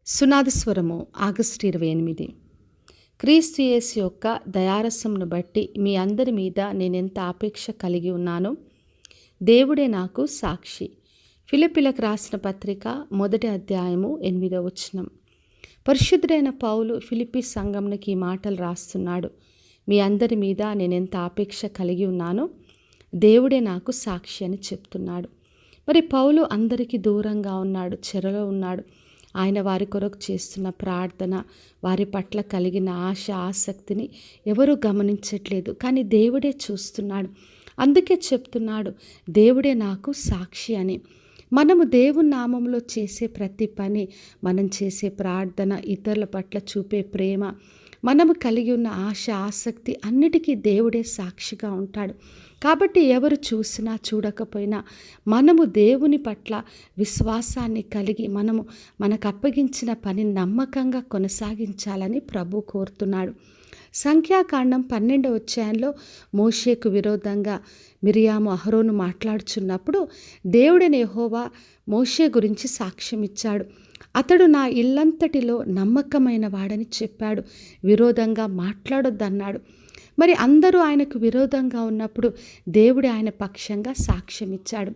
సునాద స్వరము ఆగస్టు 28. క్రీస్తు యేసు యొక్క దయారసమును బట్టి మీ అందరి మీద నేనెంత ఆపేక్ష కలిగి ఉన్నానో దేవుడే నాకు సాక్షి. ఫిలిప్పీలకు రాసిన పత్రిక 1వ అధ్యాయము 8వ వచనం. పరిశుద్ధుడైన పౌలు ఫిలిప్పీ సంఘంకి ఈ మాటలు రాస్తున్నాడు. మీ అందరి మీద నేనెంత ఆపేక్ష కలిగి ఉన్నానో దేవుడే నాకు సాక్షి అని చెప్తున్నాడు. మరి పౌలు అందరికీ దూరంగా ఉన్నాడు, చెరలో ఉన్నాడు. ఆయన వారి కొరకు చేస్తున్న ప్రార్థన, వారి పట్ల కలిగిన ఆశ, ఆసక్తిని ఎవరూ గమనించట్లేదు, కానీ దేవుడే చూస్తున్నాడు. అందుకే చెప్తున్నాడు, దేవుడే నాకు సాక్షి అని. మనము దేవుని నామంలో చేసే ప్రతి పని, మనం చేసే ప్రార్థన, ఇతరుల పట్ల చూపే ప్రేమ, మనము కలిగి ఉన్న ఆశ, ఆసక్తి అన్నిటికీ దేవుడే సాక్షిగా ఉంటాడు. కాబట్టి ఎవరు చూసినా చూడకపోయినా మనము దేవుని పట్ల విశ్వాసాన్ని కలిగి మనకు అప్పగించిన పని నమ్మకంగా కొనసాగించాలని ప్రభు కోరుతున్నాడు. సంఖ్యాకాండం 12వ అధ్యాయంలో మోషేకు విరోధంగా మిరియాము, అహరోను మాట్లాడుచున్నప్పుడు దేవుడైన యెహోవా మోషే గురించి సాక్ష్యం ఇచ్చాడు. అతడు నా ఇల్లంతటిలో నమ్మకమైన వాడని చెప్పాడు. విరోధంగా మాట్లాడొద్దన్నాడు. మరి అందరూ ఆయనకు విరోధంగా ఉన్నప్పుడు దేవుడు ఆయన పక్షంగా సాక్ష్యం ఇచ్చాడు.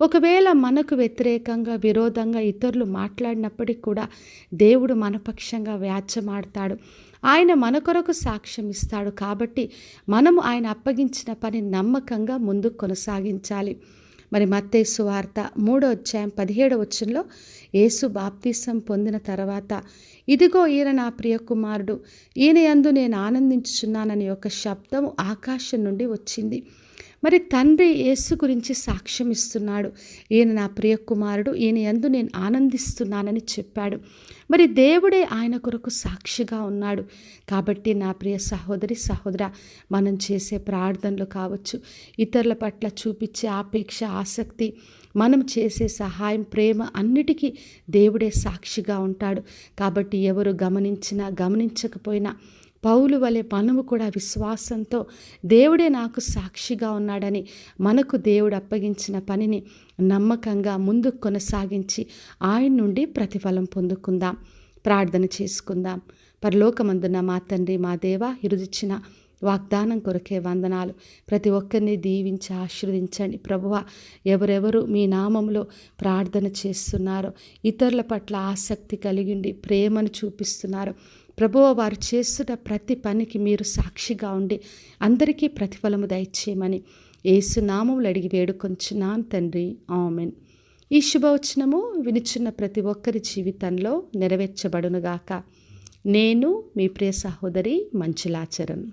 ఒకవేళ మనకు వ్యతిరేకంగా, విరోధంగా ఇతరులు మాట్లాడినప్పటికీ కూడా దేవుడు మన పక్షంగా వ్యాజ్యమాడతాడు. ఆయన మన కొరకు సాక్ష్యం ఇస్తాడు. కాబట్టి మనము ఆయన అప్పగించిన పని నమ్మకంగా ముందుకు కొనసాగించాలి. మరి మత్తయి సువార్త 3వ అధ్యాయం 17వ వచనంలో యేసు బాప్తిసం పొందిన తర్వాత, ఇదిగో ఈయన నా ప్రియ కుమారుడు, ఈయన యందు నేను ఆనందించుచున్నానని ఒక శబ్దం ఆకాశం నుండి వచ్చింది. మరి తండ్రి యేసు గురించి సాక్ష్యం ఇస్తున్నాడు. ఈయన నా ప్రియ కుమారుడు, ఈయన యందు నేను ఆనందిస్తున్నానని చెప్పాడు. మరి దేవుడే ఆయన కొరకు సాక్షిగా ఉన్నాడు. కాబట్టి నా ప్రియ సహోదరి, సహోదర, మనం చేసే ప్రార్థనలు కావచ్చు, ఇతరుల పట్ల చూపించే ఆపేక్ష, ఆసక్తి, మనం చేసే సహాయం, ప్రేమ అన్నిటికీ దేవుడే సాక్షిగా ఉంటాడు. కాబట్టి ఎవరు గమనించినా గమనించకపోయినా పౌలు వలె మనము కూడా విశ్వాసంతో దేవుడే నాకు సాక్షిగా ఉన్నాడని, మనకు దేవుడు అప్పగించిన పనిని నమ్మకంగా ముందుకు కొనసాగించి ఆయన నుండి ప్రతిఫలం పొందుకుందాం. ప్రార్థన చేసుకుందాం. పరలోకమందున్న మా తండ్రి, మా దేవా, ఇరుదిచ్చిన వాగ్దానం కొరకే వందనాలు. ప్రతి ఒక్కరిని దీవించి ఆశీర్వదించండి ప్రభువా. ఎవరెవరు మీ నామంలో ప్రార్థన చేస్తున్నారో, ఇతరుల పట్ల ఆసక్తి కలిగిండి ప్రేమను చూపిస్తున్నారు ప్రభువా, వారు చేస్తున్న ప్రతి పనికి మీరు సాక్షిగా ఉండి అందరికీ ప్రతిఫలము దయచేయమని యేసు నామములో అడిగి వేడుకొంచున్నాను తండ్రి, ఆమెన్. ఈ శుభవచనము వినుచున్న ప్రతి ఒక్కరి జీవితంలో నెరవేర్చబడునుగాక. నేను మీ ప్రియ సహోదరి మంజులాచరణ్.